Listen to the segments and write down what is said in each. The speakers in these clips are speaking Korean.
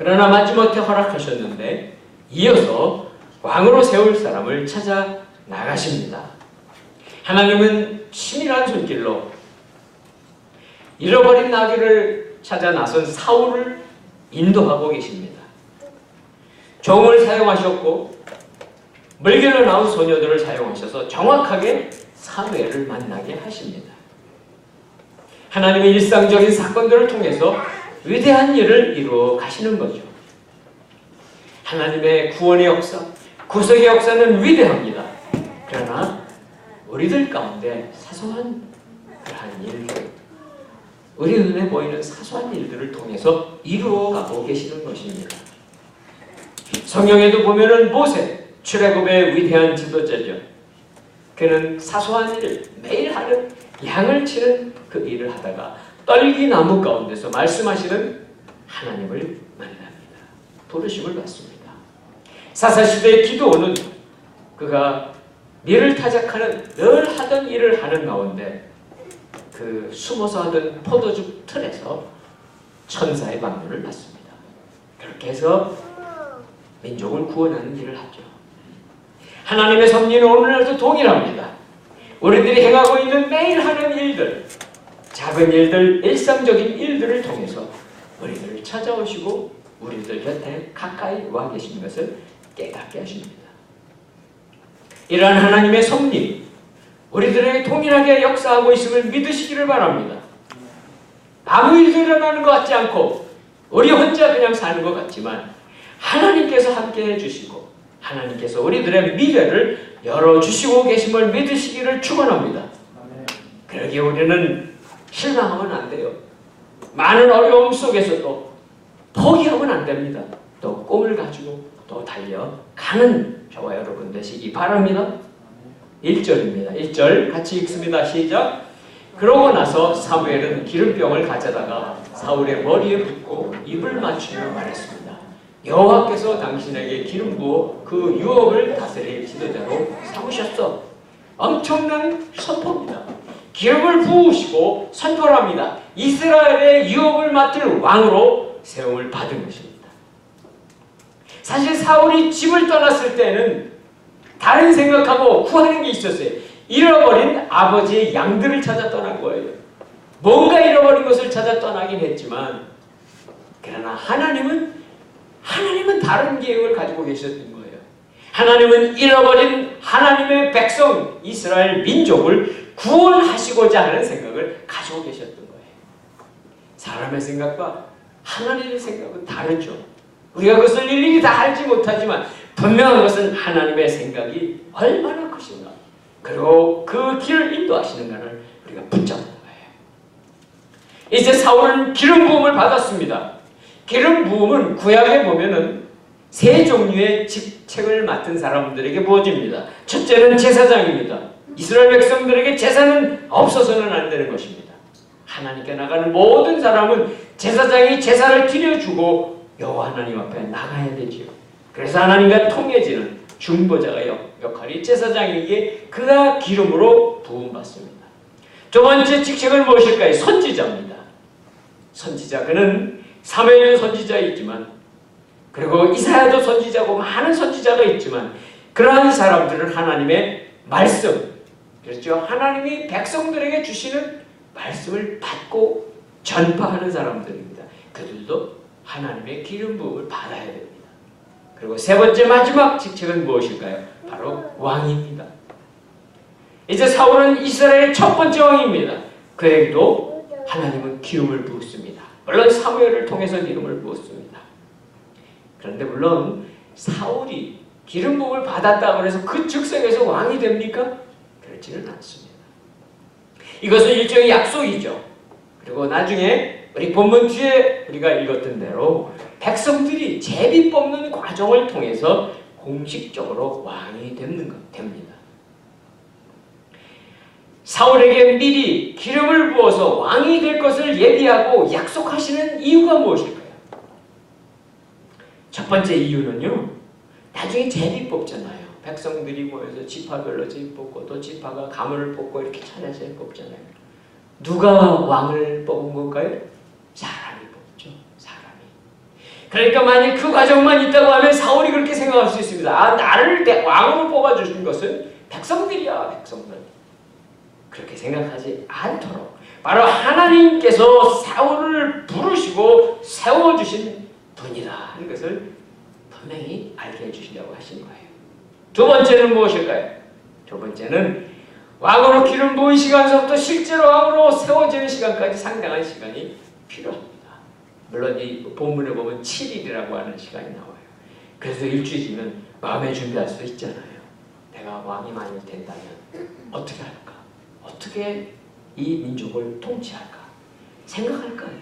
그러나 마지못해 허락하셨는데 이어서 왕으로 세울 사람을 찾아 나가십니다. 하나님은 치밀한 손길로 잃어버린 나귀를 찾아 나선 사울을 인도하고 계십니다. 종을 사용하셨고 물길로 나온 소녀들을 사용하셔서 정확하게 사무엘을 만나게 하십니다. 하나님의 일상적인 사건들을 통해서 위대한 일을 이루어 가시는 거죠. 하나님의 구원의 역사, 구속의 역사는 위대합니다. 그러나 우리들 가운데 사소한 그러한 일들, 우리 눈에 보이는 사소한 일들을 통해서 이루어가고 계시는 것입니다. 성경에도 보면은 모세, 출애굽의 위대한 지도자죠. 그는 사소한 일을 매일 하는 양을 치는 그 일을 하다가 떨기나무 가운데서 말씀하시는 하나님을 만납니다. 부르심을 받습니다. 사사시대의 기도원은 그가 밀을 타작하는 늘 하던 일을 하는 가운데 그 숨어서 하던 포도주 틀에서 천사의 방문을 받습니다. 그렇게 해서 민족을 구원하는 일을 하죠. 하나님의 섭리는 오늘날도 동일합니다. 우리들이 행하고 있는 매일 하는 일들, 작은 일들, 일상적인 일들을 통해서 우리들을 찾아오시고 우리들 곁에 가까이 와 계신 것을 깨닫게 하십니다. 이러한 하나님의 섭리, 우리들에게 동일하게 역사하고 있음을 믿으시기를 바랍니다. 아무 일도 일어나는 것 같지 않고 우리 혼자 그냥 사는 것 같지만 하나님께서 함께 해주시고 하나님께서 우리들의 미래를 열어주시고 계심을 믿으시기를 축원합니다. 그러기에 우리는 실망하면 안 돼요. 많은 어려움 속에서도 포기하면 안 됩니다. 또 꿈을 가지고 또 달려가는 저와 여러분 되시기 바랍니다. 1절입니다. 1절 같이 읽습니다. 시작. 그러고 나서 사무엘은 기름병을 가져다가 사울의 머리에 붓고 입을 맞추며 말했습니다. 여호와께서 당신에게 기름 부어 그 유업을 다스릴 지도자로 삼으셨어. 엄청난 선포입니다. 기름을 부으시고 선포를 합니다. 이스라엘의 유업을 맡을 왕으로 세움을 받은 것입니다. 사실 사울이 집을 떠났을 때는 다른 생각하고 구하는 게 있었어요. 잃어버린 아버지의 양들을 찾아 떠난 거예요. 뭔가 잃어버린 것을 찾아 떠나긴 했지만 그러나 하나님은 다른 계획을 가지고 계셨던 거예요. 하나님은 잃어버린 하나님의 백성 이스라엘 민족을 구원하시고자 하는 생각을 가지고 계셨던 거예요. 사람의 생각과 하나님의 생각은 다르죠. 우리가 그것을 일일이 다 알지 못하지만 분명한 것은 하나님의 생각이 얼마나 크신가, 그리고 그 길을 인도하시는가를 우리가 붙잡는 거예요. 이제 사울은 기름 부음을 받았습니다. 기름 부음은 구약에 보면은 세 종류의 직책을 맡은 사람들에게 부어집니다. 첫째는 제사장입니다. 이스라엘 백성들에게 제사는 없어서는 안 되는 것입니다. 하나님께 나가는 모든 사람은 제사장이 제사를 드려주고 여호와 하나님 앞에 나가야 되지요. 그래서 하나님과 통해지는 중보자가 역할이 제사장에게 그가 기름으로 부음받습니다. 두 번째 직책은 무엇일까요? 선지자입니다. 선지자, 그는 사무엘도 선지자이지만 그리고 이사야도 선지자고 많은 선지자가 있지만 그러한 사람들은 하나님의 말씀, 그렇죠? 하나님이 백성들에게 주시는 말씀을 받고 전파하는 사람들입니다. 그들도 하나님의 기름 부음을 받아야 됩니다. 그리고 세 번째 마지막 직책은 무엇일까요? 바로 왕입니다. 이제 사울은 이스라엘의 첫 번째 왕입니다. 그에게도 하나님은 기름을 부었습니다. 물론 사무엘을 통해서 기름을 부었습니다. 그런데 물론 사울이 기름 부음을 받았다고 해서 그 즉석에서 왕이 됩니까? 그렇지는 않습니다. 이것은 일종의 약속이죠. 그리고 나중에 우리 본문 뒤에 우리가 읽었던 대로 백성들이 제비 뽑는 과정을 통해서 공식적으로 왕이 됩니다. 사울에게 미리 기름을 부어서 왕이 될 것을 예비하고 약속하시는 이유가 무엇일까요? 첫 번째 이유는요, 나중에 제비 뽑잖아요. 백성들이 모여서 지파별로 제비 뽑고 또 지파가 가문을 뽑고 이렇게 차례서 뽑잖아요. 누가 왕을 뽑은 걸까요? 사람이 뽑죠. 사람이. 그러니까 만약 그 과정만 있다고 하면 사울이 그렇게 생각할 수 있습니다. 아, 나를 왕으로 뽑아주신 것은 백성들이야, 백성들. 그렇게 생각하지 않도록 바로 하나님께서 사울을 부르시고 세워주신 분이다 하는 것을 분명히 알게 해주시려고 하신 거예요. 두 번째는 무엇일까요? 두 번째는 왕으로 기름 부은 시간서부터 실제로 왕으로 세워지는 시간까지 상당한 시간이 필요합니다. 물론 이 본문에 보면 7일이라고 하는 시간이 나와요. 그래서 일주일이면 마음에 준비할 수 있잖아요. 내가 왕이 만일 된다면 어떻게 할까? 어떻게 이 민족을 통치할까? 생각할 거예요.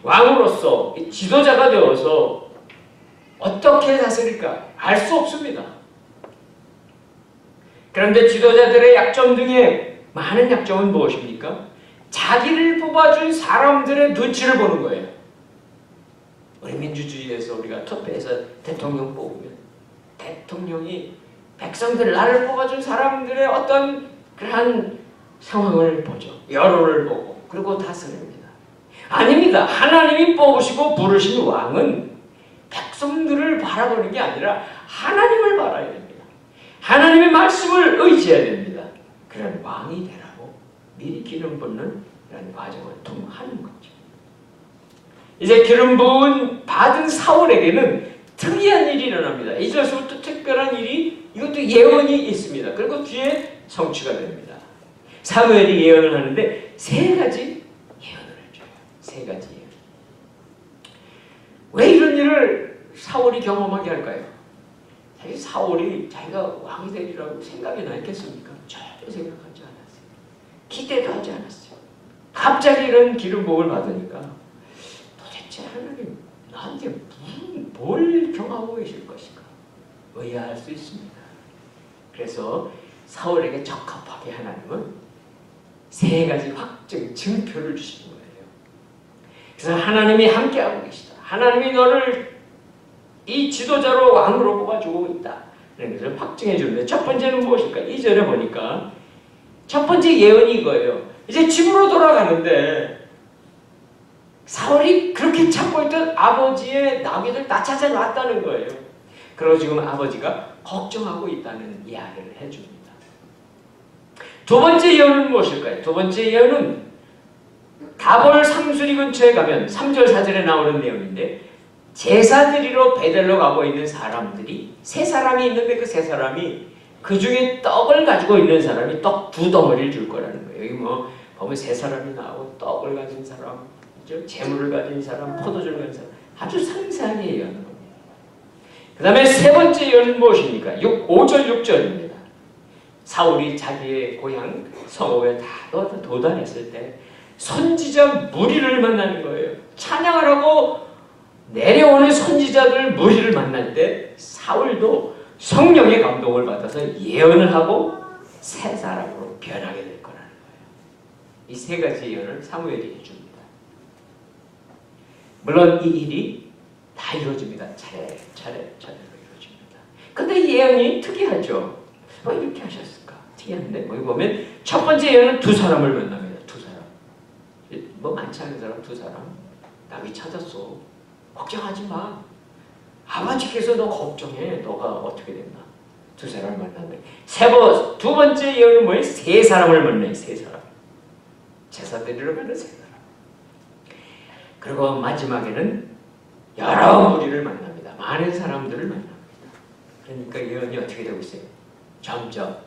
왕으로서 지도자가 되어서 어떻게 다스릴까? 알 수 없습니다. 그런데 지도자들의 약점 중에 많은 약점은 무엇입니까? 자기를 뽑아준 사람들의 눈치를 보는 거예요. 우리 민주주의에서 우리가 투표해서 대통령 뽑으면 대통령이 백성들 나를 뽑아준 사람들의 어떤 그러한 상황을 보죠. 여론을 보고 그리고 다스립니다. 아닙니다. 하나님이 뽑으시고 부르신 왕은 백성들을 바라보는 게 아니라 하나님을 바라야 됩니다. 하나님의 말씀을 의지해야 됩니다. 그런 왕이 되라고 미리 기름 붓는 이런 과정을 통하는 거죠. 이제 기름 부은 받은 사울에게는 특이한 일이 일어납니다. 2절부터 특별한 일이 이것도 예언이 있습니다. 그리고 뒤에 성취가 됩니다. 사무엘이 예언을 하는데 세 가지 예언을 해줘요. 세 가지 예언. 왜 이런 일을 사울이 경험하게 할까요? 사실 사울이 자기가 왕이 되리라고 생각이나 했겠습니까? 전혀 생각하지 않았어요. 기대도 하지 않았어요. 갑자기 이런 기름 부음을 받으니까 도대체 하나님 나한테 뭘 경하고 계실 것인가 의아할 수 있습니다. 그래서 사울에게 적합하게 하나님은 세 가지 확증, 증표를 주시는 거예요. 그래서 하나님이 함께하고 계시다. 하나님이 너를 이 지도자로 왕으로 뽑아주고 있다. 이런 것을 확증해 주는데 첫 번째는 무엇일까? 2절에 보니까 첫 번째 예언이 이거예요. 이제 집으로 돌아가는데 사울이 그렇게 찾고 있던 아버지의 나귀를 다 찾아놨다는 거예요. 그리고 지금 아버지가 걱정하고 있다는 이야기를 해줍니다. 두 번째 예언은 무엇일까요? 두 번째 예언은 다볼 상수리 근처에 가면 3절 4절에 나오는 내용인데 제사 드리러 베델로 가고 있는 사람들이 세 사람이 있는데 그 세 사람이 그 중에 떡을 가지고 있는 사람이 떡 2덩어리를 줄 거라는 거예요. 여기 뭐 보면 세 사람이 나오고 떡을 가진 사람, 재물을 가진 사람, 포도주를 가진 사람 아주 상세하게 예언을 합니다. 그 다음에 세 번째 예언은 무엇입니까? 5절 6절입니다. 사울이 자기의 고향 성읍에 다 도달했을 때 선지자 무리를 만나는 거예요. 찬양을 하고 내려오는 선지자들 무리를 만날 때 사울도 성령의 감동을 받아서 예언을 하고 새 사람으로 변하게 될 거라는 거예요. 이 세 가지 예언을 사무엘이 해줍니다. 물론 이 일이 다 이루어집니다. 차례차례로 이루어집니다. 근데 예언이 특이하죠. 왜 이렇게 하셨을까? 특이한데 여기 보면 첫 번째 예언은 두 사람을 만납니다. 두 사람. 뭐 많지 않은 사람 두 사람. 나귀 찾았어. 걱정하지 마. 아버지께서 너 걱정해. 너가 어떻게 됐나. 두 사람을 만났는데 두 번째 예언은 뭐예요? 세 사람을 만나요. 세 사람. 제사 드리러 가는 세 사람. 그리고 마지막에는 여러 무리를 만납니다. 많은 사람들을 만납니다. 그러니까 예언이 어떻게 되고 있어요? 점점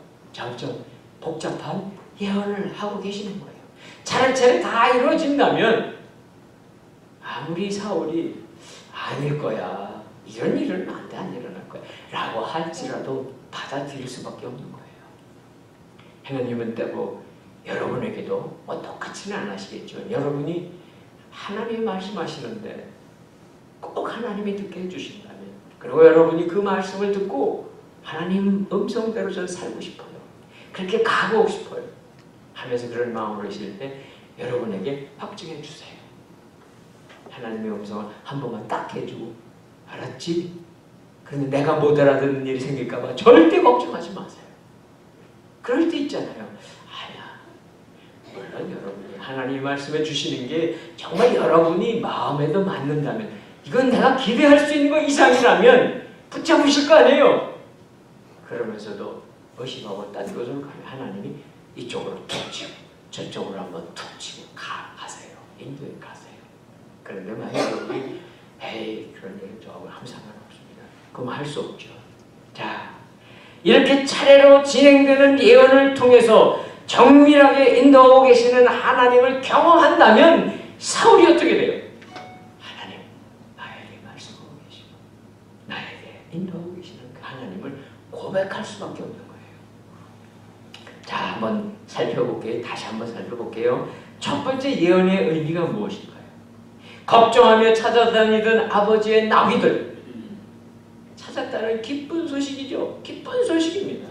복잡한 예언을 하고 계시는 거예요. 차례차례 다 이루어진다면 아무리 사울이 아닐 거야. 이런 일은 안 일어날 거야. 라고 할지라도 받아들일 수밖에 없는 거예요. 하나님은 때고 여러분에게도 뭐 똑같이는 안 하시겠죠. 여러분이 하나님이 말씀하시는데 꼭 하나님이 듣게 해주신다면 그리고 여러분이 그 말씀을 듣고 하나님 음성대로 저는 살고 싶어요. 그렇게 가고 싶어요. 하면서 그런 마음으로 있을 때 여러분에게 확증해 주세요. 하나님의 음성을 한 번만 딱 해주고 알았지? 그런데 내가 못 알아듣는 일이 생길까 봐 절대 걱정하지 마세요. 그럴 때 있잖아요. 아야, 물론 여러분이 하나님이 말씀해 주시는 게 정말 여러분이 마음에도 맞는다면 이건 내가 기대할 수 있는 것 이상이라면 붙잡으실 거 아니에요. 그러면서도 의심하고 딴 곳으로 가면 하나님이 이쪽으로 툭 치고 저쪽으로 한번 툭 치고 가세요. 인도에 가세요. 그런데 만약에 우리 에이 그런 얘기 저하고 아무 상관없습니다. 그럼 할 수 없죠. 자, 이렇게 차례로 진행되는 예언을 통해서 정밀하게 인도하고 계시는 하나님을 경험한다면 사울이 어떻게 돼요? 하나님, 나에게 말씀하고 계시고 나에게 인도하고 계시는 그 하나님을 고백할 수밖에 없는 거예요. 자, 한번 살펴볼게요. 다시 한번 살펴볼게요. 첫 번째 예언의 의미가 무엇일까요? 걱정하며 찾아다니던 아버지의 나귀들 찾았다는 기쁜 소식이죠. 기쁜 소식입니다.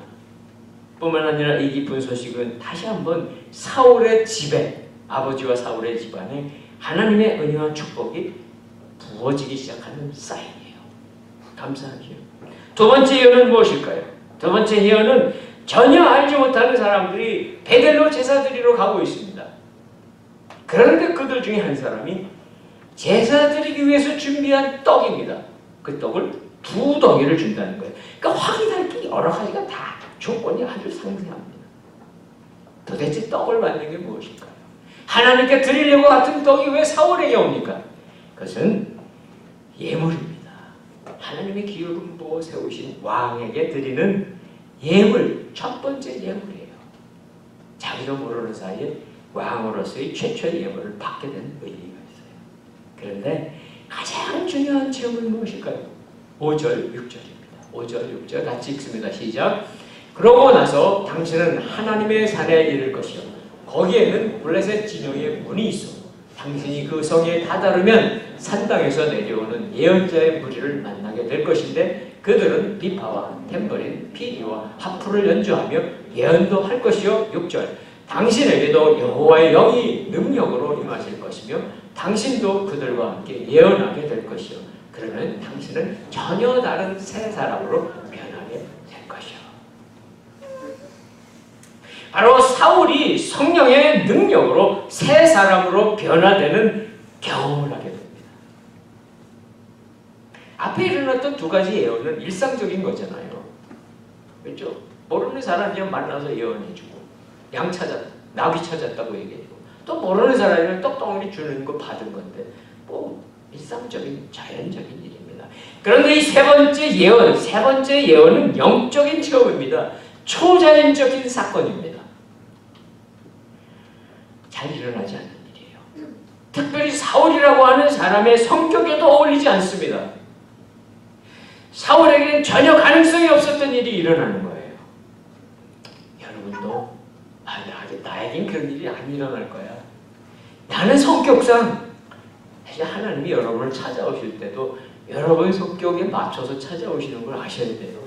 뿐만 아니라 이 기쁜 소식은 다시 한번 사울의 집에, 아버지와 사울의 집안에 하나님의 은혜와 축복이 부어지기 시작하는 사인이에요. 감사하죠. 두 번째 예언은 무엇일까요? 두 번째 예언은 전혀 알지 못하는 사람들이 베델로 제사 드리러 가고 있습니다. 그런데 그들 중에 한 사람이 제사 드리기 위해서 준비한 떡입니다. 그 떡을 2덩이를 준다는 거예요. 그러니까 확인할 게 여러 가지가 다 조건이 아주 상세합니다. 도대체 떡을 만든 게 무엇일까요? 하나님께 드리려고 같은 떡이 왜 사울에게 옵니까? 그것은 예물입니다. 하나님의 기름 부어 세우신 왕에게 드리는 예물, 첫 번째 예물이에요. 자기도 모르는 사이에 왕으로서의 최초의 예물을 받게 된 의미가 있어요. 그런데 가장 중요한 체험은 무엇일까요? 5절, 6절입니다. 5절, 6절 같이 읽습니다. 시작. 그러고 나서 당신은 하나님의 산에 이를 것이요 거기에는 블레셋 진영의 문이 있어 당신이 그 성에 다다르면 산땅에서 내려오는 예언자의 무리를 만나게 될 것인데 그들은 비파와 탬버린, 피리와 하프를 연주하며 예언도 할 것이요 6절 당신에게도 여호와의 영이 능력으로 임하실 것이며 당신도 그들과 함께 예언하게 될 것이요 그러면 당신은 전혀 다른 새 사람으로 변하게 될 것이요. 바로 사울이 성령의 능력으로 새 사람으로 변화되는 경험을 하게 됩니다. 앞에 일어났던 두 가지 예언은 일상적인 거잖아요. 그렇죠? 모르는 사람이면 만나서 예언해주고 양 찾았다, 나귀 찾았다고 얘기해주고 또 모르는 사람이면 떡덩어리 주는 거 받은 건데 뭐 일상적인 자연적인 일입니다. 그런데 이 세 번째 예언은 영적인 체험입니다. 초자연적인 사건입니다. 잘 일어나지 않는 일이에요. 특별히 사울이라고 하는 사람의 성격에도 어울리지 않습니다. 사울에게는 전혀 가능성이 없었던 일이 일어나는 거예요. 여러분도 나에겐 그런 일이 안 일어날 거야. 나는 성격상 하나님이 여러분을 찾아오실 때도 여러분 성격에 맞춰서 찾아오시는 걸 아셔야 돼요.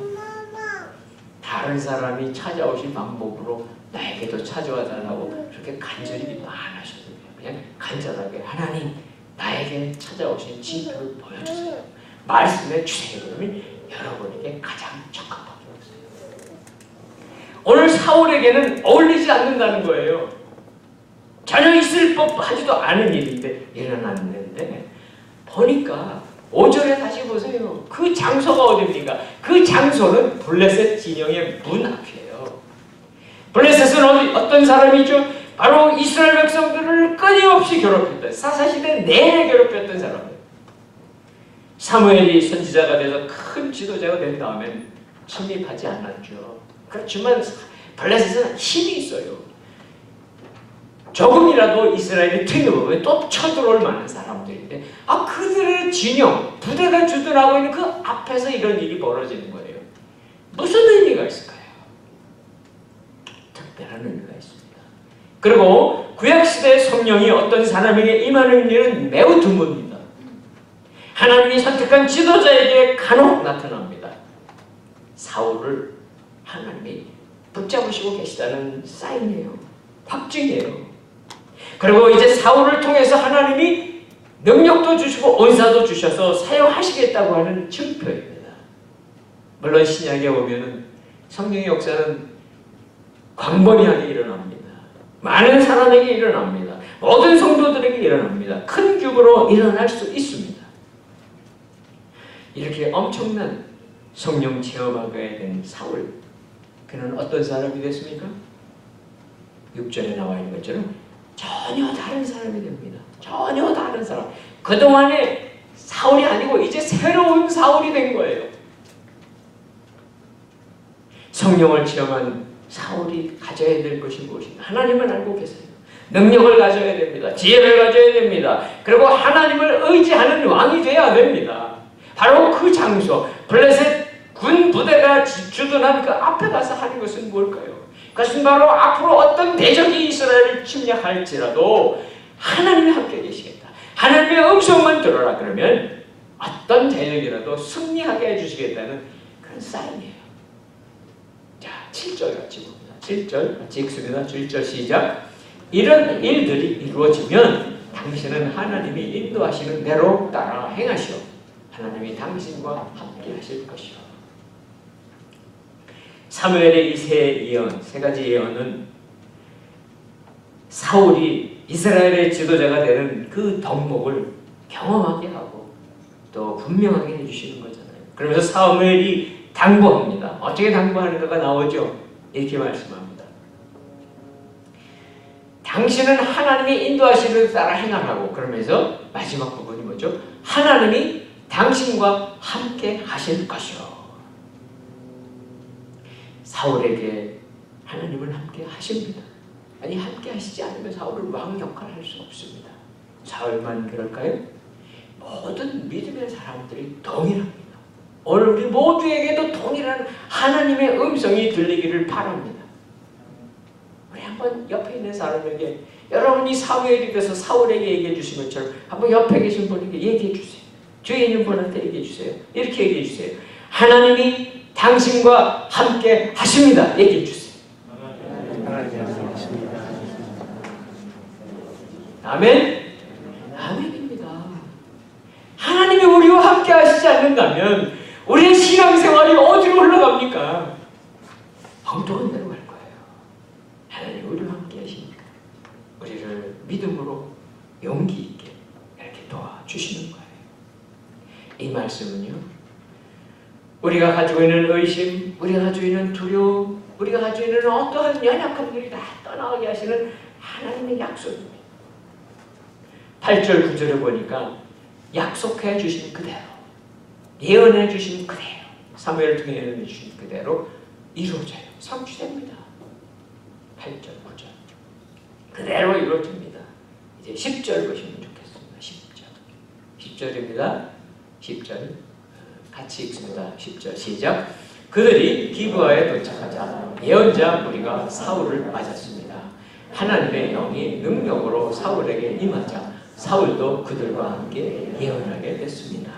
다른 사람이 찾아오신 방법으로 나에게도 찾아와 달라고 그렇게 간절히 안 하셔도 돼요. 그냥 간절하게 하나님 나에게 찾아오신 지표를 보여주세요. 말씀해 주세요. 그러면 여러분에게 가장 적합하게 오세요. 오늘 사울에게는 어울리지 않는다는 거예요. 전혀 있을 법하지도 않은 일인데 일어났는데 보니까 5절에 다시 보세요. 그 장소가 어디입니까? 그 장소는 블레셋 진영의 문 앞이에요. 블레셋은 어떤 사람이죠? 바로 이스라엘 백성들을 끊임없이 괴롭혔던 사사시대 내내 괴롭혔던 사람이에요. 사무엘이 선지자가 돼서 큰 지도자가 된 다음엔 침입하지 않았죠. 그렇지만 블레셋은 힘이 있어요. 조금이라도 이스라엘이 튀어보면 또 쳐들어올 만한 사람들인데 그들의 진영, 부대가 주둔하고 있는 그 앞에서 이런 일이 벌어지는 거예요. 무슨 의미가 있을까요? 특별한 의미가 있습니다. 그리고 구약시대의 성령이 어떤 사람에게 임하는 일은 매우 드뭅니다. 하나님이 선택한 지도자에게 간혹 나타납니다. 사울을 하나님이 붙잡으시고 계시다는 사인이에요. 확증이에요. 그리고 이제 사울을 통해서 하나님이 능력도 주시고 은사도 주셔서 사용하시겠다고 하는 증표입니다. 물론 신약에 오면은 성령의 역사는 광범위하게 일어납니다. 많은 사람에게 일어납니다. 모든 성도들에게 일어납니다. 큰 규모로 일어날 수 있습니다. 이렇게 엄청난 성령 체험하게 된 사울, 그는 어떤 사람이 됐습니까? 6절에 나와 있는 것처럼 전혀 다른 사람이 됩니다. 전혀 다른 사람. 그동안에 사울이 아니고 이제 새로운 사울이 된 거예요. 성령을 체험한 사울이 가져야 될 것이 무엇인가? 하나님을 알고 계세요. 능력을 가져야 됩니다. 지혜를 가져야 됩니다. 그리고 하나님을 의지하는 왕이 되어야 됩니다. 바로 그 장소, 블레셋 군 부대가 주둔한 그 앞에 가서 하는 것은 뭘까요? 그것은 바로 앞으로 어떤 대적이 이스라엘을 침략할지라도 하나님이 함께 계시겠다. 하나님의 음성만 들어라. 그러면 어떤 대적이라도 승리하게 해주시겠다는 그런 사인이에요. 자, 7절 같이 봅니다. 7절 같이 읽습니다. 7절 시작. 이런 일들이 이루어지면 당신은 하나님이 인도하시는 대로 따라 행하시오. 하나님이 당신과 함께 하실 것이오. 사무엘의 이 세 가지 예언은 사울이 이스라엘의 지도자가 되는 그 덕목을 경험하게 하고 또 분명하게 해주시는 거잖아요. 그러면서 사무엘이 당부합니다. 어떻게 당부하는가가 나오죠. 이렇게 말씀합니다. 당신은 하나님이 인도하시는 대로 따라 행하라고. 그러면서 마지막 부분이 뭐죠? 하나님이 당신과 함께 하실 것이요. 사울에게 하나님은 함께 하십니다. 아니, 함께 하시지 않으면 사울은 왕 역할을 할 수 없습니다. 사울만 그럴까요? 모든 믿음의 사람들이 동일합니다. 오늘 우리 모두에게도 동일한 하나님의 음성이 들리기를 바랍니다. 우리 한번 옆에 있는 사람에게, 여러분이 사무엘이 돼서 사울에게 얘기해 주신 것처럼 한번 옆에 계신 분에게 얘기해 주세요. 뒤에 있는 분한테 얘기해 주세요. 이렇게 얘기해 주세요. 하나님이 당신과 함께 하십니다. 얘기해 주세요. 아멘? 아멘입니다. 하나님이 우리와 함께 하시지 않는다면 우리의 신앙생활이 어디로 흘러갑니까? 엉뚱한 데로 갈 거예요. 하나님이 우리와 함께 하시니까 우리를 믿음으로 용기 있게 이렇게 도와주시는 거예요. 이 말씀은요, 우리가 가지고 있는 의심, 우리가 가지고 있는 두려움, 우리가 가지고 있는 어떠한 연약함들이 다 떠나게 하시는 하나님의 약속입니다. 8절 9절에 보니까 약속해 주신 그대로, 예언해 주신 그대로, 사무엘을 통해 예언해 주신 그대로 이루어져요. 성취됩니다. 8절 9절 그대로 이루어집니다. 이제 10절 보시면 좋겠습니다. 10절입니다. 10절 같이 읽습니다. 10절 시작. 그들이 기브아에 도착하자 예언자 무리가 사울을 맞았습니다. 하나님의 영이 능력으로 사울에게 임하자 사울도 그들과 함께 예언하게 됐습니다.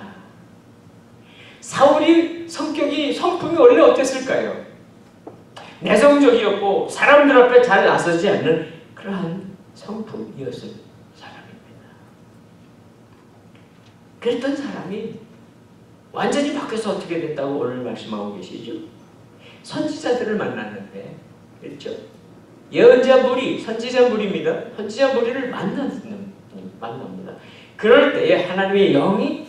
사울이 성품이 원래 어땠을까요? 내성적이었고 사람들 앞에 잘 나서지 않는 그러한 성품이었을 사람입니다. 그랬던 사람이 완전히 바뀌어서 어떻게 됐다고 오늘 말씀하고 계시죠? 선지자들을 만났는데, 그렇죠? 예언자 무리, 선지자 무리입니다. 선지자 무리를 만납니다. 그럴 때에 하나님의 영이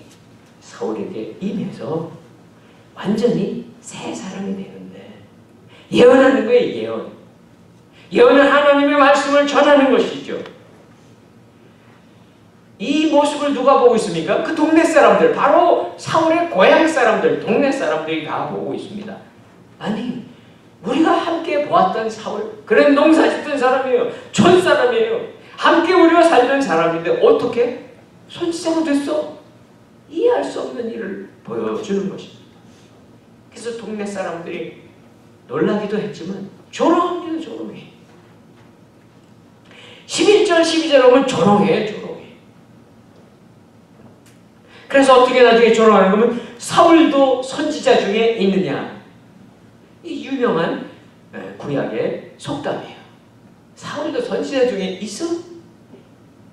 사울에게 임해서 완전히 새 사람이 되는데, 예언하는 거예요. 예언. 예언은 하나님의 말씀을 전하는 것이죠. 이 모습을 누가 보고 있습니까? 그 동네 사람들, 바로 사울의 고향 사람들, 동네 사람들이 다 보고 있습니다. 아니, 우리가 함께 보았던 사울, 그런 농사 짓던 사람이에요. 촌 사람이에요. 함께 우리와 살던 사람인데 어떻게 선지자가 됐어? 이해할 수 없는 일을 보여주는 것입니다. 그래서 동네 사람들이 놀라기도 했지만 조롱합니다. 조롱해. 11절 12절 오면 조롱해. 조롱해. 그래서 어떻게 나중에 조롱하는 거면 사울도 선지자 중에 있느냐. 이 유명한 구약의 속담이에요. 사울도 선지자 중에 있어?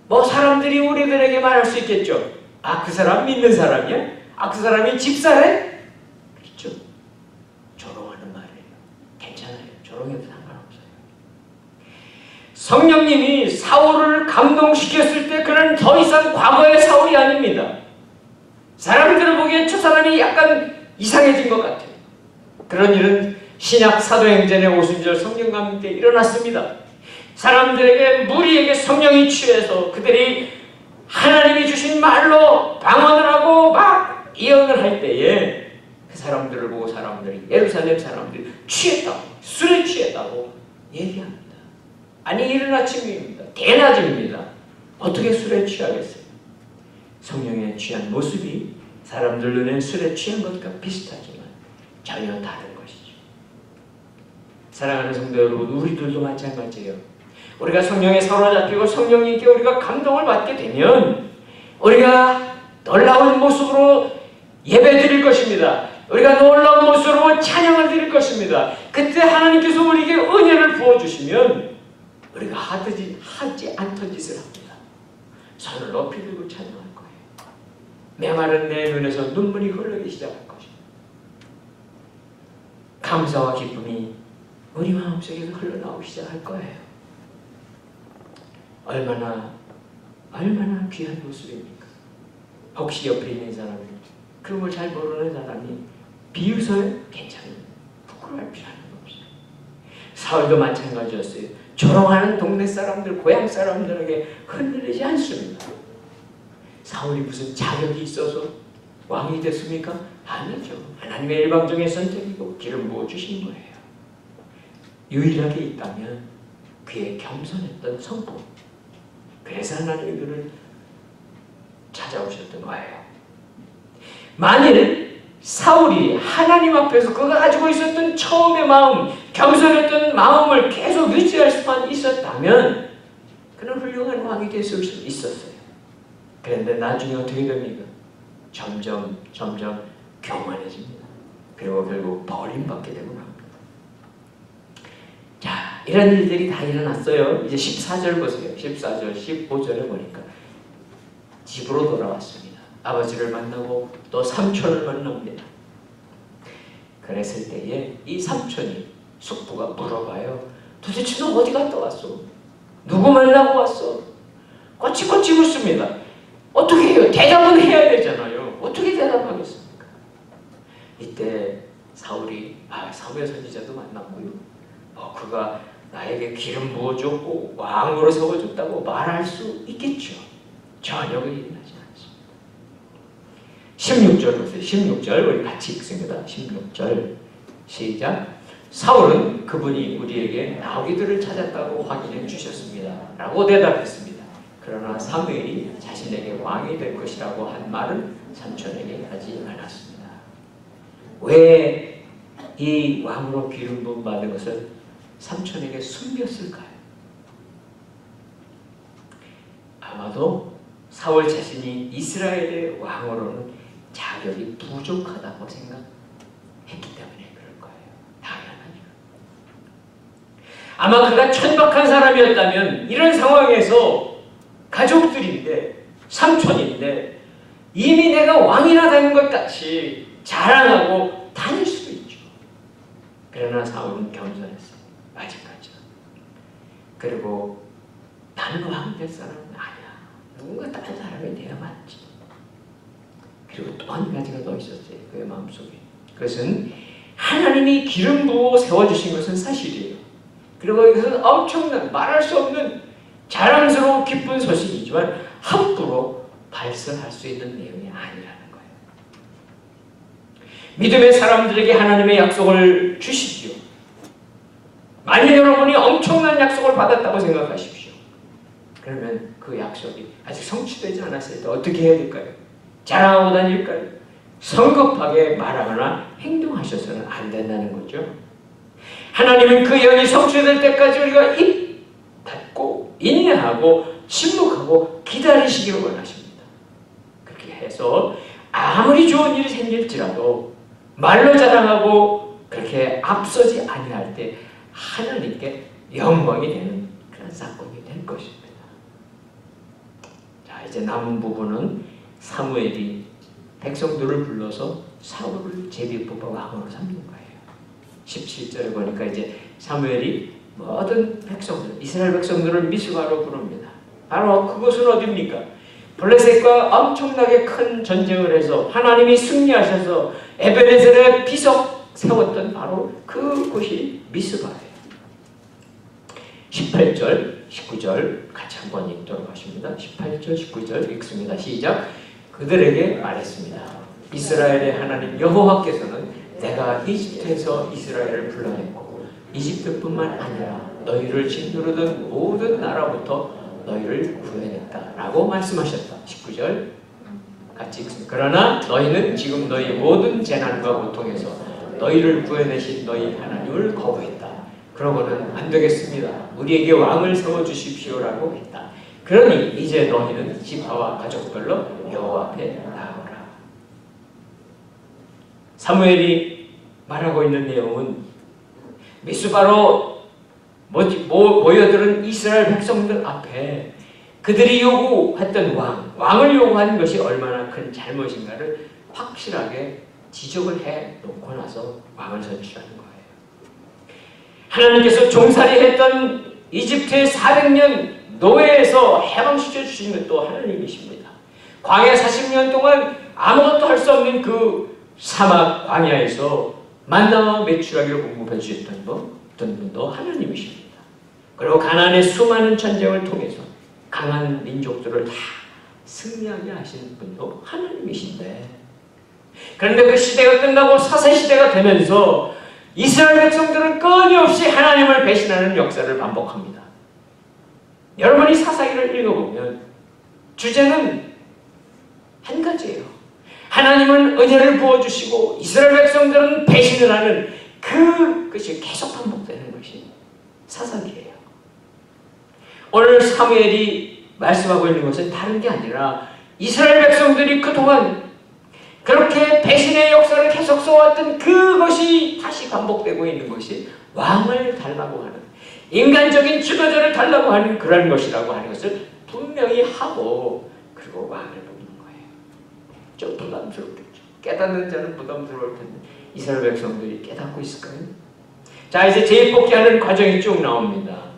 뭐 사람들이 우리들에게 말할 수 있겠죠. 아, 그 사람 믿는 사람이야? 아, 그 사람이 집사래? 그렇죠. 조롱하는 말이에요. 괜찮아요. 조롱해도 상관없어요. 성령님이 사울을 감동시켰을 때 그는 더 이상 과거의 사울이 아닙니다. 사람들을 보기에 저 사람이 약간 이상해진 것 같아요. 그런 일은 신약 사도행전의 오순절 성령과 함께 일어났습니다. 사람들에게 무리에게 성령이 취해서 그들이 하나님이 주신 말로 방언을 하고 막 예언을 할 때에 그 사람들을 보고 사람들이 예루살렘 사람들이 취했다고 술에 취했다고 얘기합니다. 아니 이른 아침입니다. 대낮입니다. 어떻게 술에 취하겠어요? 성령에 취한 모습이 사람들 눈엔 술에 취한 것과 비슷하지만 전혀 다른 것이죠. 사랑하는 성도 여러분, 우리들도 마찬가지예요. 우리가 성령에 사로잡히고 성령님께 우리가 감동을 받게 되면 우리가 놀라운 모습으로 예배 드릴 것입니다. 우리가 놀라운 모습으로 찬양을 드릴 것입니다. 그때 하나님께서 우리에게 은혜를 부어주시면 우리가 하지 않던 짓을 합니다. 손을 높이 들고 찬양할 거예요. 메마른 내 눈에서 눈물이 흐르기 시작할 것입니다. 감사와 기쁨이 우리 마음속에서 흘러나오기 시작할 거예요. 얼마나 귀한 모습입니까? 혹시 옆에 있는 사람이 그런 걸 잘 모르는 사람이 비웃어요? 괜찮아요. 부끄러워할 필요는 없어요. 사울도 마찬가지였어요. 조롱하는 동네 사람들, 고향 사람들에게 흔들리지 않습니다. 사울이 무슨 자격이 있어서 왕이 됐습니까? 아니죠. 하나님의 일방적인 선택이고 기름 부어주신 거예요. 유일하게 있다면 그의 겸손했던 성품. 그래서 하나님이 그를 찾아오셨던 거예요. 만일 사울이 하나님 앞에서 그가 가지고 있었던 처음의 마음, 겸손했던 마음을 계속 유지할 수만 있었다면 그는 훌륭한 왕이 됐을 수 있었어요. 그런데 나중에 어떻게 됩니까? 점점 교만해집니다. 그리고 결국 버림받게 되고 합니다. 자, 이런 일들이 다 일어났어요. 이제 14절 보세요. 14절, 15절에 보니까 집으로 돌아왔습니다. 아버지를 만나고 또 삼촌을 만납니다. 그랬을 때에 이 삼촌이 숙부가 물어봐요. 도대체 너 어디 갔다 왔어? 누구 만나고 왔어? 꼬치꼬치 묻습니다. 어떻게 해요? 대답은 해야 되잖아요. 어떻게 대답하겠습니까? 이때 사울이 사무엘 선지자도 만났고요. 그가 나에게 기름 부어줬고 왕으로 세워줬다고 말할 수 있겠죠. 전혀 일어나지 않습니다. 16절 보세요. 16절 우리 같이 읽습니다. 16절 시작. 사울은 그분이 우리에게 나귀들을 찾았다고 확인해 주셨습니다. 라고 대답했습니다. 그러나 사무엘이 자신에게 왕이 될 것이라고 한 말은 삼촌에게 하지 않았습니다. 왜 이 왕으로 기름 부음 받은 것을 삼촌에게 숨겼을까요? 아마도 사울 자신이 이스라엘의 왕으로는 자격이 부족하다고 생각했기 때문에 그럴 거예요. 당연하죠. 아마 그가 천박한 사람이었다면 이런 상황에서 가족들인데 삼촌인데 이미 내가 왕이나 되는 것 같이 자랑하고 다닐 수도 있죠. 그러나 사울은 겸손했어요. 아직까지. 그리고 나는 왕 될 사람은 아니야. 누군가 다른 사람이 돼야 맞지. 그리고 또 한 가지가 더 있었어요. 그의 마음속에. 그것은 하나님이 기름 부어 세워주신 것은 사실이에요. 그리고 이것은 엄청난 말할 수 없는 자랑스러운 기쁜 소식이지만 함부로 발설할 수 있는 내용이 아니라는 거예요. 믿음의 사람들에게 하나님의 약속을 주시지요. 만일 여러분이 엄청난 약속을 받았다고 생각하십시오. 그러면 그 약속이 아직 성취되지 않았을 때 어떻게 해야 될까요? 자랑하고 다닐까요? 성급하게 말하거나 행동하셔서는 안 된다는 거죠. 하나님은 그 예언이 성취될 때까지 우리가 입 닫고 인내하고 침묵하고 기다리시기를 원하십니다. 그렇게 해서 아무리 좋은 일이 생길지라도 말로 자랑하고 그렇게 앞서지 아니할 때 하나님께 영광이 되는 그런 사건이 될 것입니다. 자, 이제 남은 부분은 사무엘이 백성들을 불러서 사울을 제비 뽑아 왕으로 삼는 거예요. 17절에 보니까 이제 사무엘이 모든 백성들, 이스라엘 백성들을 미스바로 부릅니다. 바로 그곳은 어디입니까? 블레셋과 엄청나게 큰 전쟁을 해서 하나님이 승리하셔서 에베네셀의 비석 세웠던 바로 그곳이 미스바예요. 18절, 19절 같이 한번 읽도록 하십니다. 18절, 19절 읽습니다. 시작. 그들에게 말했습니다. 이스라엘의 하나님 여호와께서는 내가 이집트에서 이스라엘을 불러냈고 이집트뿐만 아니라 너희를 짓누르던 모든 나라부터 너희를 구해냈다 라고 말씀하셨다. 19절 같이 읽습니다. 그러나 너희는 지금 너희 모든 재난과 고통에서 너희를 구해내신 너희 하나님을 거부했다. 그러고는 안 되겠습니다. 우리에게 왕을 세워주십시오라고 했다. 그러니 이제 너희는 지파와 가족별로 여호와 앞에 나아오라. 사무엘이 말하고 있는 내용은 미스바로 모여들은 이스라엘 백성들 앞에 그들이 요구했던 왕을 요구하는 것이 얼마나 큰 잘못인가를 확실하게 지적을 해놓고 나서 왕을 선출하는 거예요. 하나님께서 종살이 했던 이집트의 400년 노예에서 해방시켜 주신 것도 하나님이십니다. 광야 40년 동안 아무것도 할 수 없는 그 사막 광야에서 만나와 메추라기를 공급해 주셨던 분도 하나님이십니다. 그리고 가나안의 수많은 전쟁을 통해서 강한 민족들을 다 승리하게 하신 분도 하나님이신데, 그런데 그 시대가 끝나고 사사시대가 되면서 이스라엘 백성들은 끊임없이 하나님을 배신하는 역사를 반복합니다. 여러분이 사사기를 읽어보면 주제는 한 가지예요. 하나님은 은혜를 부어주시고 이스라엘 백성들은 배신을 하는 그것이 계속 반복되는 것이 사사기예요. 오늘 사무엘이 말씀하고 있는 것은 다른 게 아니라 이스라엘 백성들이 그동안 그렇게 배신의 역사를 계속 써왔던 그것이 다시 반복되고 있는 것이 왕을 달라고 하는, 인간적인 지도자를 달라고 하는 그런 것이라고 하는 것을 분명히 하고, 그리고 왕을 뽑는 거예요. 좀 부담스럽겠죠. 깨닫는 자는 부담스러울 텐데 이스라엘 백성들이 깨닫고 있을까요? 자, 이제 제일뽑기하는 과정이 쭉 나옵니다.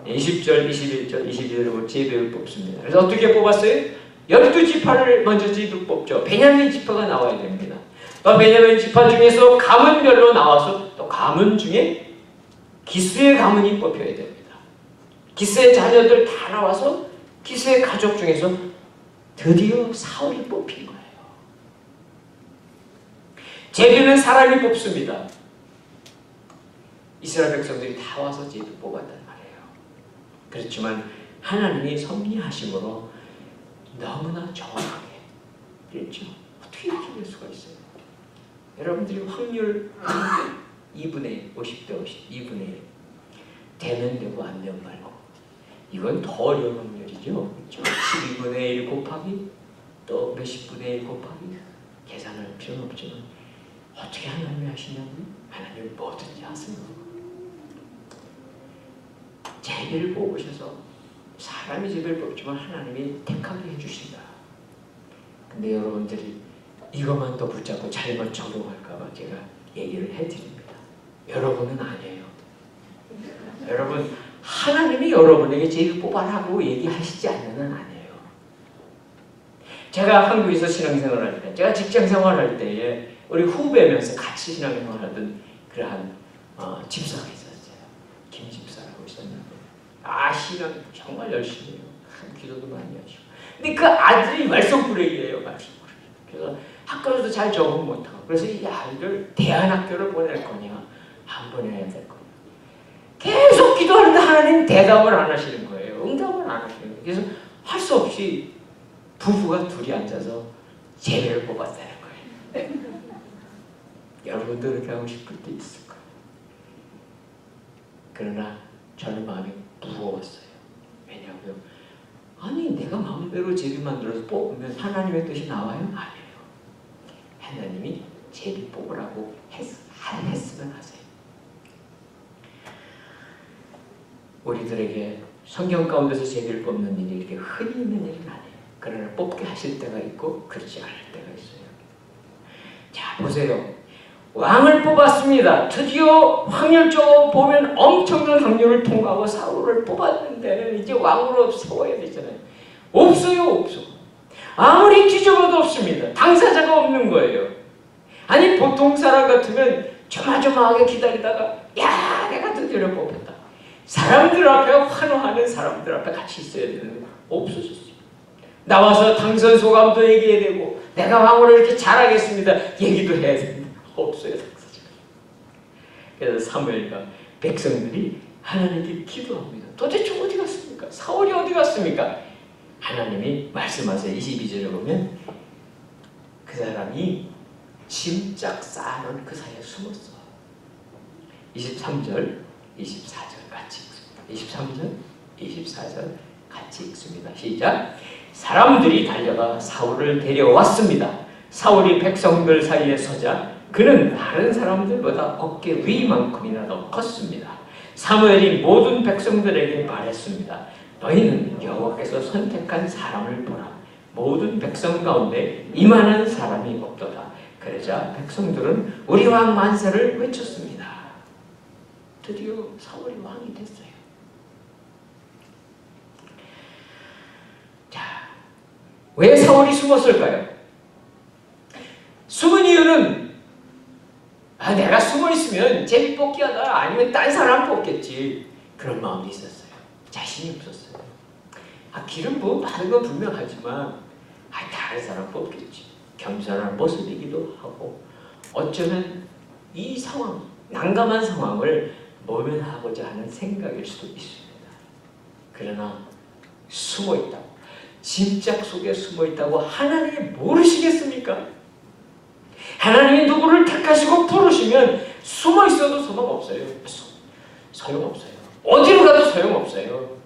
20절, 21절, 22절을 제비를 뽑습니다. 그래서 어떻게 뽑았어요? 12지파를 먼저 제비 뽑죠. 베냐민 지파가 나와야 됩니다. 또 베냐민 지파 중에서 가문별로 나와서 또 가문 중에 기스의 가문이 뽑혀야 됩니다. 기스의 자녀들 다 나와서 기스의 가족 중에서 드디어 사울이 뽑힌 거예요. 제비는 사람이 뽑습니다. 이스라엘 백성들이 다 와서 제비 뽑았단 말이에요. 그렇지만 하나님이 섭리하심으로 너무나 정확하게 그랬죠. 어떻게 이렇게 될 수가 있어요? 여러분들이 확률 2분의 1, 50대 50, 2분의 1 되면 되고 안 되면 말고, 이건 더 어려운 확률이죠. 그렇죠? 12분의 1 곱하기 또 몇십 분의 1 곱하기 계산할 필요는 없지만 어떻게 하나님이 하시냐고요? 하나님은 뭐든지 하세요. 제비를 뽑으셔서, 사람이 제비를 뽑지만 하나님이 택하게 해주신다. 근데 여러분들이 이것만 더 붙잡고 잘못 적용할까봐 제가 얘기를 해드립니다. 여러분은 아니에요. 여러분, 하나님이 여러분에게 제비 뽑아라고 얘기하시지 않는 한 아니에요. 제가 한국에서 신앙생활할 때, 제가 직장생활할 때에 우리 후배면서 같이 신앙생활하던 그러한 집사가 있었어요. 김 집사라고 있었는데, 신앙 정말 열심히 해요. 기도도 많이 하시고. 근데 그 아들이 말썽꾸러기예요. 말썽꾸러기. 그래서 학교에도 잘 적응 못하고, 그래서 이 아이를 대안학교를 보낼 거냐 안 보내야 될 거냐 계속 기도하는데 하나님 대답을 안 하시는 거예요. 응답을 안 하시는 거예요. 그래서 할 수 없이 부부가 둘이 앉아서 제비를 뽑았다는 거예요. 여러분도 그렇게 하고 싶을 때 있을 거예요. 그러나 저는 마음이 무거웠어요. 왜냐고요? 아니, 내가 마음대로 제비 만들어서 뽑으면 하나님의 뜻이 나와요? 아니에요. 하나님이 제비 뽑으라고 했으면 하세요. 우리들에게 성경 가운데서 제비를 뽑는 일이 이렇게 흔히 있는 일은 아니에요. 그러나 뽑게 하실 때가 있고 그렇지 않을 때가 있어요. 자, 보세요. 왕을 뽑았습니다. 드디어 확률적으로 보면 엄청난 확률을 통과하고 사울을 뽑았는데 이제 왕으로 세워야 되잖아요. 없어요, 없어. 아무리 뒤져봐도 없습니다. 당사자가 없는 거예요. 아니 보통 사람 같으면 조마조마하게 기다리다가 야 내가 드디어 뽑혔다. 사람들 앞에 환호하는 사람들 앞에 같이 있어야 되는데 없어졌어요. 나와서 당선 소감도 얘기해야 되고 내가 왕후를 이렇게 잘하겠습니다 얘기도 해야 됩니다. 없어요 당사자가. 그래서 사무엘과 백성들이 하나님께 기도합니다. 도대체 어디 갔습니까? 사울이 어디 갔습니까? 하나님이 말씀하세요. 22절에 보면 그 사람이 짐짝 쌓아놓은 그 사이에 숨었어. 23절, 24절 같이 읽습니다. 23절, 24절 같이 읽습니다. 시작! 사람들이 달려가 사울을 데려왔습니다. 사울이 백성들 사이에 서자 그는 다른 사람들보다 어깨 위만큼이나 더 컸습니다. 사무엘이 모든 백성들에게 말했습니다. 너희는 여호와께서 선택한 사람을 보라. 모든 백성 가운데 이만한 사람이 없도다. 그러자 백성들은 우리 왕 만세를 외쳤습니다. 드디어 사울이 왕이 됐어요. 자, 왜 사울이 숨었을까요? 숨은 이유는 내가 숨어있으면 제비 뽑기하다 아니면 딴 사람 뽑겠지 그런 마음이 있었어요. 자신이 없었어요. 기름 부음 받은 건 분명하지만 다른 사람 뽑겠지. 겸손한 모습이기도 하고 어쩌면 이 상황, 난감한 상황을 모면하고자 하는 생각일 수도 있습니다. 그러나 숨어있다고, 짐짝 속에 숨어있다고 하나님이 모르시겠습니까? 하나님이 누구를 택하시고 부르시면 숨어있어도 소망없어요. 소용없어요. 어디로 가도 소용없어요.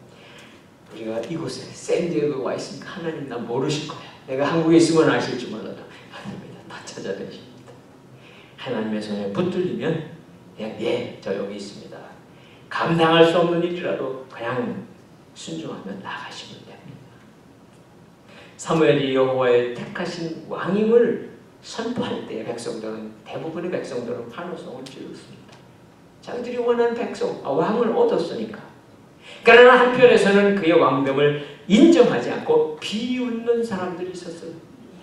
우리가 이곳에 샌디에고에 와 있으니까 하나님 나 모르실 거야. 내가 한국에 있으면 아실지 몰라도 하나님이 다 찾아내십니다. 하나님의 손에 붙들리면 그냥 저 여기 있습니다. 감당할 수 없는 일이라도 그냥 순종하면 나가시면 됩니다. 사무엘이 여호와의 택하신 왕임을 선포할 때 대부분의 백성들은 환호성을 지르습니다. 자기들이 원하는 왕을 얻었으니까. 그러나 한편에서는 그의 왕됨을 인정하지 않고 비웃는 사람들이 있었어요.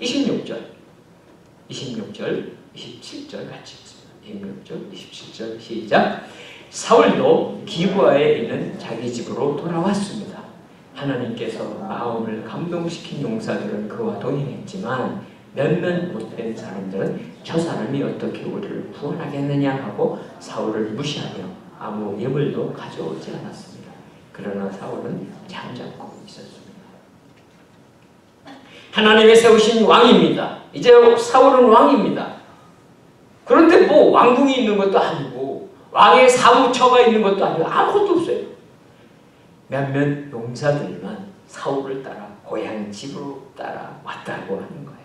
26절, 27절 같이 읽습니다. 26절, 27절 시작! 사울도 기브아에 있는 자기 집으로 돌아왔습니다. 하나님께서 마음을 감동시킨 용사들은 그와 동행했지만 몇몇 못된 사람들은 저 사람이 어떻게 우리를 구원하겠느냐 하고 사울을 무시하며 아무 예물도 가져오지 않았습니다. 그러나 사울은 잠잠고 있었습니다. 하나님이 세우신 왕입니다. 이제 사울은 왕입니다. 그런데 왕궁이 있는 것도 아니고 왕의 사무처가 있는 것도 아니고 아무것도 없어요. 몇몇 용사들만 사울을 따라 고향 집으로 따라 왔다고 하는 거예요.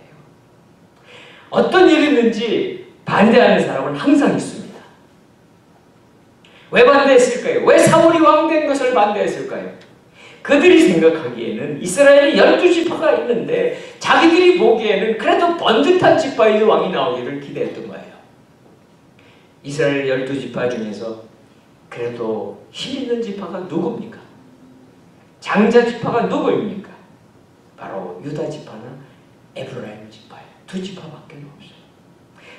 어떤 일이 있는지 반대하는 사람은 항상 있습니다. 왜 반대했을까요? 왜 사울이 왕된 것을 반대했을까요? 그들이 생각하기에는 이스라엘에 12지파가 있는데 자기들이 보기에는 그래도 번듯한 지파의 왕이 나오기를 기대했던 거예요. 이스라엘 12지파 중에서 그래도 힘있는 지파가 누굽니까? 장자 지파가 누구입니까? 바로 유다 지파나 에브라임 지파예요. 두 지파밖에 없어요.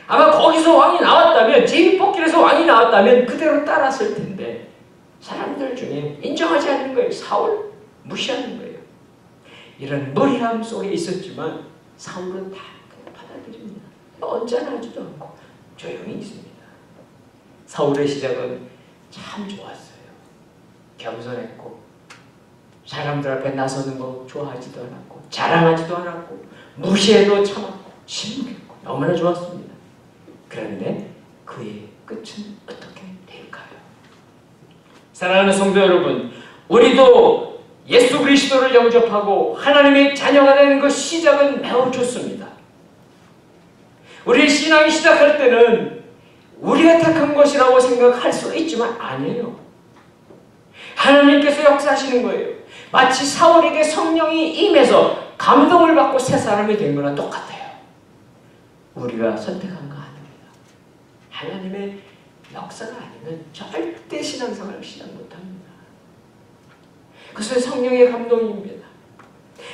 아마 거기서 왕이 나왔다면, 제비뽑기에서 왕이 나왔다면 그대로 따랐을 텐데 사람들 중에 인정하지 않는 거예요. 사울 무시하는 거예요. 이런 무리함 속에 있었지만 사울은 다 받아들입니다. 언짢아하지도 않고 조용히 있습니다. 사울의 시작은 참 좋았어요. 겸손했고 사람들 앞에 나서는 거 좋아하지도 않았고 자랑하지도 않았고 무시해도 참았고 침묵했고 너무나 좋았습니다. 그런데 그의 끝은 어떻게 될까요? 사랑하는 성도 여러분, 우리도 예수 그리스도를 영접하고 하나님의 자녀가 되는 그 시작은 매우 좋습니다. 우리의 신앙이 시작할 때는 우리가 택한 것이라고 생각할 수 있지만 아니에요. 하나님께서 역사하시는 거예요. 마치 사울에게 성령이 임해서 감동을 받고 새 사람이 된 거랑 똑같아요. 우리가 선택한 거 아닙니다. 하나님의 역사가 아니면 절대 신앙생활을 시작 못합니다. 그것은 성령의 감동입니다.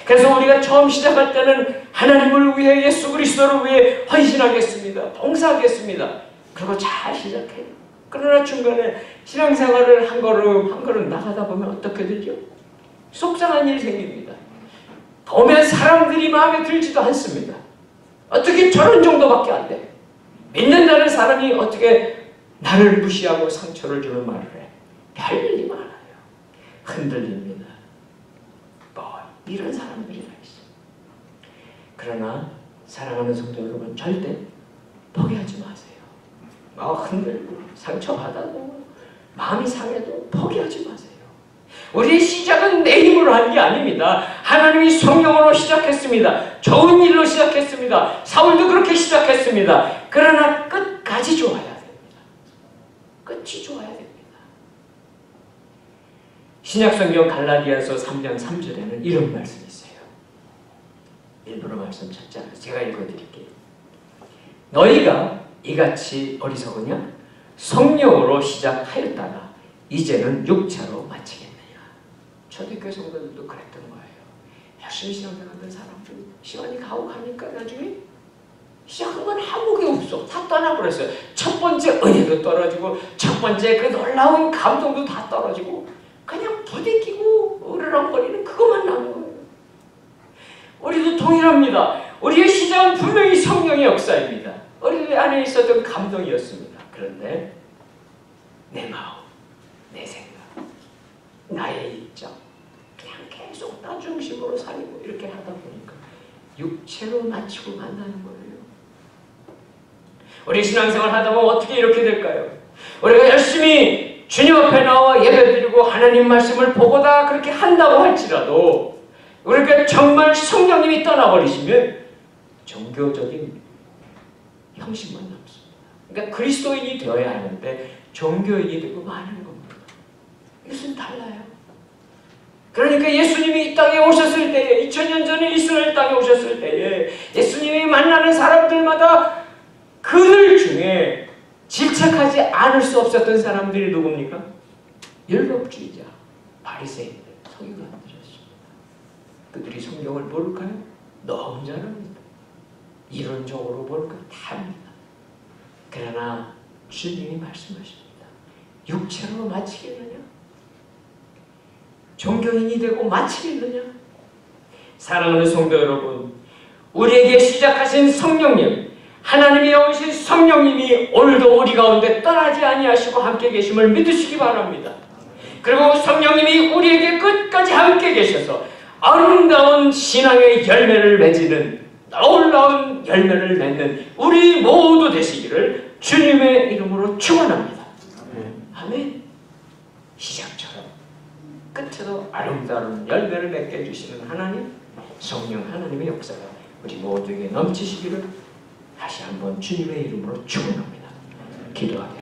그래서 우리가 처음 시작할 때는 하나님을 위해 예수 그리스도를 위해 헌신하겠습니다. 봉사하겠습니다. 그리고 잘 시작해요. 그러나 중간에 신앙생활을 한 걸음 한 걸음 나가다 보면 어떻게 되죠? 속상한 일이 생깁니다. 보면 사람들이 마음에 들지도 않습니다. 어떻게 저런 정도밖에 안 돼? 믿는다는 사람이 어떻게 나를 무시하고 상처를 주는 말을 해? 별일이 많아요. 흔들립니다. 뭐 이런 사람들이 다 있어요. 그러나 사랑하는 성도 여러분, 절대 포기하지 마세요. 흔들고 상처받아도 마음이 상해도 포기하지 마세요. 우리의 시작은 내 힘으로 한 게 아닙니다. 하나님이 성령으로 시작했습니다. 좋은 일로 시작했습니다. 사울도 그렇게 시작했습니다. 그러나 끝까지 좋아야 됩니다. 끝이 좋아야 됩니다. 신약성경 갈라디아서 3장 3절에는 이런 말씀이 있어요. 일부러 말씀 찾지 않아요. 제가 읽어드릴게요. 너희가 이같이 어리석으냐? 성령으로 시작하였다가 이제는 육체로 마치겠느냐? 초대교회 성도들도 그랬던 거예요. 열심히 신앙생활하던 사람들 시간이 가고 가니까 나중에 시작한 건 아무 게 없어. 다 떠나버렸어요. 첫 번째 은혜도 떨어지고 첫 번째 그 놀라운 감동도 다 떨어지고 그냥 부대끼고 으르렁거리는 그것만 남은 거예요. 우리도 동일합니다. 우리의 시작은 분명히 성령의 역사입니다. 우리 안에 있었던 감동이었습니다. 그런데 내 마음, 내 생각, 나의 입장 그냥 계속 나 중심으로 살고 이렇게 하다 보니까 육체로 마치고 간다는 거예요. 우리 신앙생활 하다 보면 어떻게 이렇게 될까요? 우리가 열심히 주님 앞에 나와 예배드리고 하나님 말씀을 보고다 그렇게 한다고 할지라도 우리가 정말 성령님이 떠나버리시면 종교적인 형식만 남습니다. 그러니까 그리스도인이 되어야 하는데 종교인이 되고 마는 겁니다. 이것은 달라요. 그러니까 예수님이 이 땅에 오셨을 때에 2000년 전에 이스라엘 땅에 오셨을 때에 예수님이 만나는 사람들마다 그들 중에 질책하지 않을 수 없었던 사람들이 누굽니까? 율법주의자, 바리새인들, 서기관들이었습니다. 그들이 성경을 모를까요? 너무 잘합니다. 이론적으로 모를까요? 다 합니다. 그러나 주님이 말씀하십니다. 육체로 마치겠느냐? 종교인이 되고 마치겠느냐? 사랑하는 성도 여러분, 우리에게 시작하신 성령님, 하나님이 오신 성령님이 오늘도 우리 가운데 떠나지 아니하시고 함께 계심을 믿으시기 바랍니다. 그리고 성령님이 우리에게 끝까지 함께 계셔서 아름다운 신앙의 열매를 맺는 놀라운 열매를 맺는 우리 모두 되시기를 주님의 이름으로 축원합니다. 아멘. 시작처럼 끝에도 아름다운 열매를 맺게 해주시는 하나님, 성령 하나님의 역사가 우리 모두에게 넘치시기를 다시 한번 주님의 이름으로 축원합니다. 기도하겠습니다.